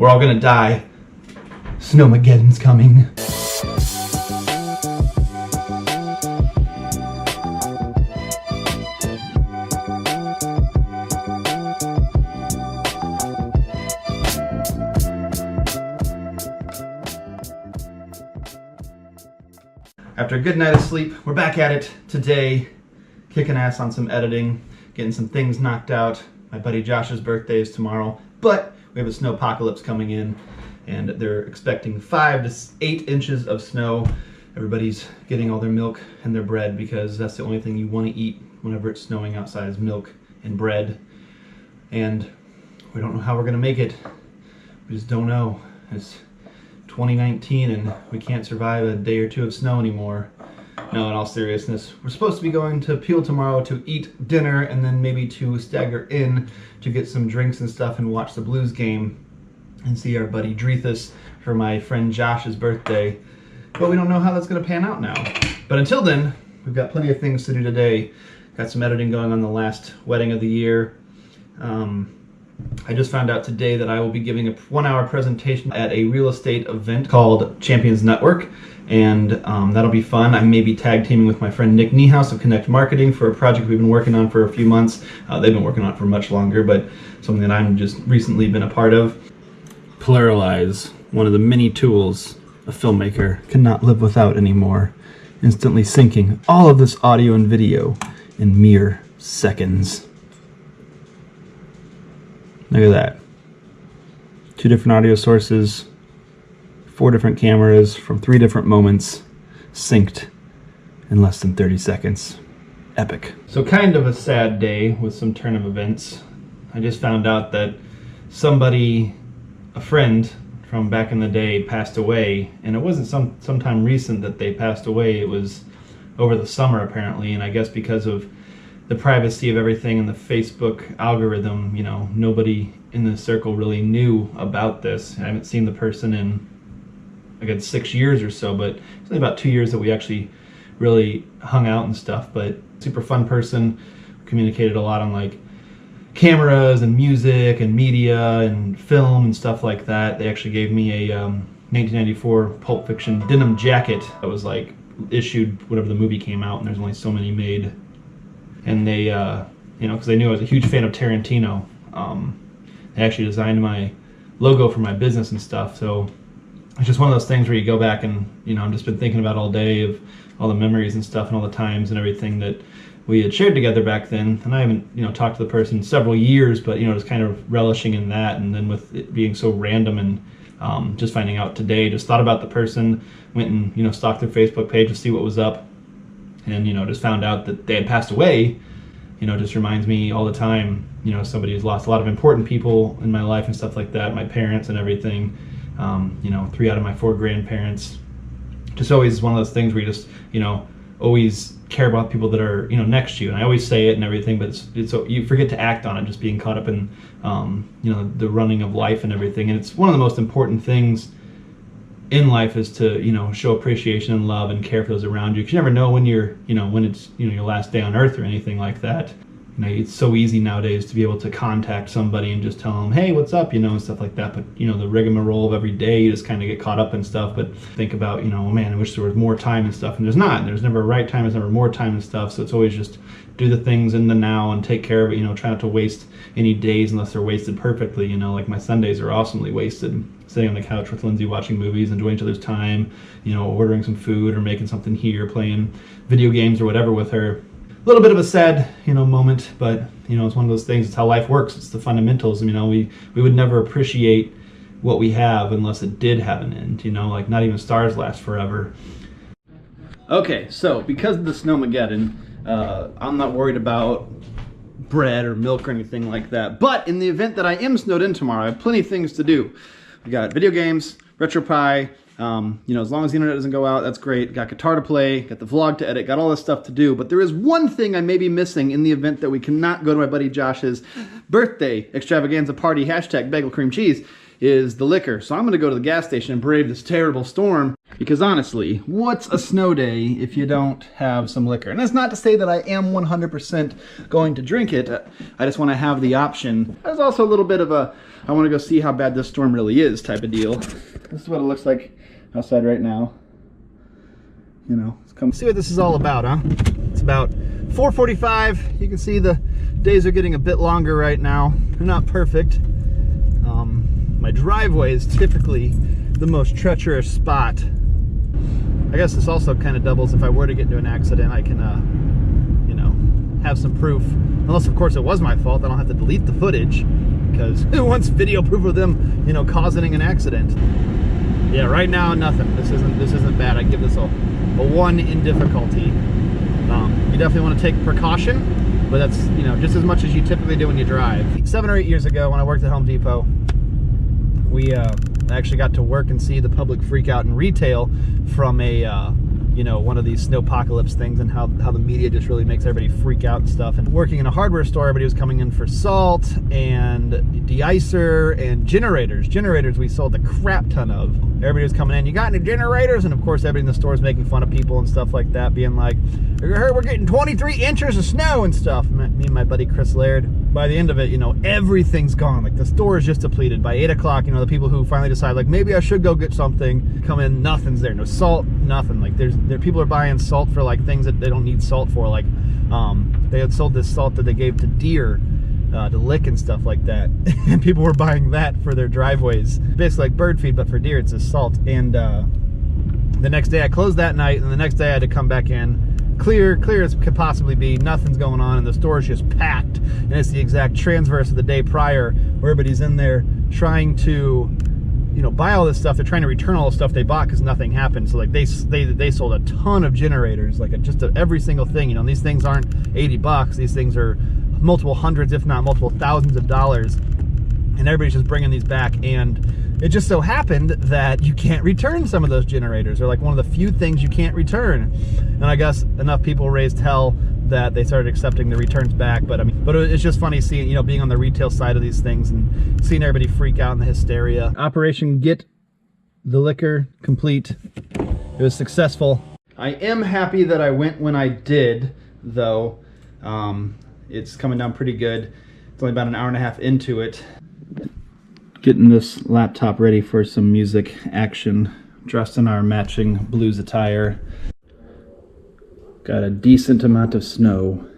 We're all gonna die. Snowmegeddon's coming. After a good night of sleep, we're back at it today, kicking ass on some editing, getting some things knocked out. My buddy Josh's birthday is tomorrow, but we have a snowpocalypse coming in, and they're expecting 5 to 8 inches of snow. Everybody's getting all their milk and their bread because that's the only thing you want to eat whenever it's snowing outside is milk and bread. And we don't know how we're going to make it. We just don't know. It's 2019 and we can't survive a day or two of snow anymore. No, in all seriousness, we're supposed to be going to Peel tomorrow to eat dinner and then maybe to stagger in to get some drinks and stuff and watch the Blues game and see our buddy Drethus for my friend Josh's birthday. But we don't know how that's going to pan out now. But until then, we've got plenty of things to do today. Got some editing going on the last wedding of the year. I just found out today that I will be giving a 1-hour presentation at a real estate event called Champions Network, and that'll be fun. I may be tag teaming with my friend Nick Niehaus of Connect Marketing for a project we've been working on for a few months. They've been working on it for much longer, but something that I'm just recently been a part of. Pluralize, one of the many tools a filmmaker cannot live without anymore, instantly syncing all of this audio and video in mere seconds. Look at that. 2 different audio sources, 4 different cameras from 3 different moments, synced in less than 30 seconds. Epic. So kind of a sad day with some turn of events. I just found out that somebody, a friend from back in the day, passed away, and it wasn't sometime recent that they passed away. It was over the summer apparently, and I guess because of the privacy of everything in the Facebook algorithm, you know, nobody in the circle really knew about this. I haven't seen the person in, I guess, 6 years or so, but it's only about 2 years that we actually really hung out and stuff. But super fun person, communicated a lot on like cameras and music and media and film and stuff like that. They actually gave me a 1994 Pulp Fiction denim jacket that was like issued whenever the movie came out, and there's only so many made. And they, you know, because they knew I was a huge fan of Tarantino, they actually designed my logo for my business and stuff. So it's just one of those things where you go back and, you know, I've just been thinking about all day of all the memories and stuff and all the times and everything that we had shared together back then. And I haven't, you know, talked to the person in several years, but, you know, just kind of relishing in that. And then with it being so random and just finding out today, just thought about the person, went and, you know, stalked their Facebook page to see what was up. And, you know, just found out that they had passed away. You know, just reminds me all the time, you know, somebody who's lost a lot of important people in my life and stuff like that, my parents and everything. You know, 3 out of my 4 grandparents. Just always one of those things where you just, you know, always care about people that are, you know, next to you. And I always say it and everything, but it's you forget to act on it, just being caught up in, you know, the running of life and everything. And it's one of the most important things in life is to, you know, show appreciation and love and care for those around you. Because you never know when you're, you know, when it's, you know, your last day on earth or anything like that. You know, it's so easy nowadays to be able to contact somebody and just tell them, hey, what's up, you know, and stuff like that. But, you know, the rigmarole of every day, you just kind of get caught up in stuff. But think about, you know, man, I wish there was more time and stuff. And there's not. There's never a right time. There's never more time and stuff. So it's always just do the things in the now and take care of it. You know, try not to waste any days unless they're wasted perfectly. You know, like my Sundays are awesomely wasted. Sitting on the couch with Lindsay watching movies, enjoying each other's time, you know, ordering some food or making something here, playing video games or whatever with her. A little bit of a sad, you know, moment, but, you know, it's one of those things. It's how life works. It's the fundamentals. You know, we would never appreciate what we have unless it did have an end, you know, like not even stars last forever. Okay, so because of the Snowmegeddon, I'm not worried about bread or milk or anything like that. But in the event that I am snowed in tomorrow, I have plenty of things to do. We got video games, RetroPie, you know, as long as the internet doesn't go out, that's great. Got guitar to play, got the vlog to edit, got all this stuff to do. But there is one thing I may be missing in the event that we cannot go to my buddy Josh's birthday extravaganza party, hashtag bagel cream cheese. is the liquor. So I'm gonna go to the gas station and brave this terrible storm, because honestly, what's a snow day if you don't have some liquor? And that's not to say that I am 100% going to drink it. I just want to have the option. There's also a little bit of a, I want to go see how bad this storm really is type of deal. This is what it looks like outside right now. You know, let's come see what this is all about, huh? It's about 4:45. You can see the days are getting a bit longer right now. They're not perfect. My driveway is typically the most treacherous spot. I guess this also kind of doubles if I were to get into an accident, I can, you know, have some proof. Unless, of course, it was my fault. I don't have to delete the footage, because who wants video proof of them, you know, causing an accident? Yeah, right now, nothing. This isn't bad. I give this a 1 in difficulty. You definitely want to take precaution, but that's, you know, just as much as you typically do when you drive. 7 or 8 years ago, when I worked at Home Depot, we actually got to work and see the public freak out in retail from a, you know, one of these snowpocalypse things, and how the media just really makes everybody freak out and stuff. And working in a hardware store, everybody was coming in for salt and de-icer and generators. Generators we sold a crap ton of. Everybody was coming in, you got any generators? And of course, everybody in the store is making fun of people and stuff like that, being like, I heard we're getting 23 inches of snow and stuff. Me and my buddy Chris Laird, by the end of it, you know, everything's gone. Like, the store is just depleted. By 8 o'clock, you know, the people who finally decide, like, maybe I should go get something, come in, nothing's there. No salt, nothing. Like, people are buying salt for, like, things that they don't need salt for. Like, they had sold this salt that they gave to deer to lick and stuff like that. And people were buying that for their driveways. Basically like bird feed, but for deer, it's just salt. And the next day I closed that night, and the next day I had to come back in. Clear as could possibly be, nothing's going on, and the store is just packed. And it's the exact transverse of the day prior, where everybody's in there trying to, you know, buy all this stuff. They're trying to return all the stuff they bought because nothing happened. So like they sold a ton of generators, like every single thing. You know, these things aren't $80. These things are multiple hundreds, if not multiple thousands of dollars. And everybody's just bringing these back. And it just so happened that you can't return some of those generators. They're like one of the few things you can't return. And I guess enough people raised hell that they started accepting the returns back. But I mean, it's just funny seeing, you know, being on the retail side of these things and seeing everybody freak out in the hysteria. Operation Get the Liquor complete. It was successful. I am happy that I went when I did, though. It's coming down pretty good. It's only about an hour and a half into it. Getting this laptop ready for some music action. Dressed in our matching blues attire. Got a decent amount of snow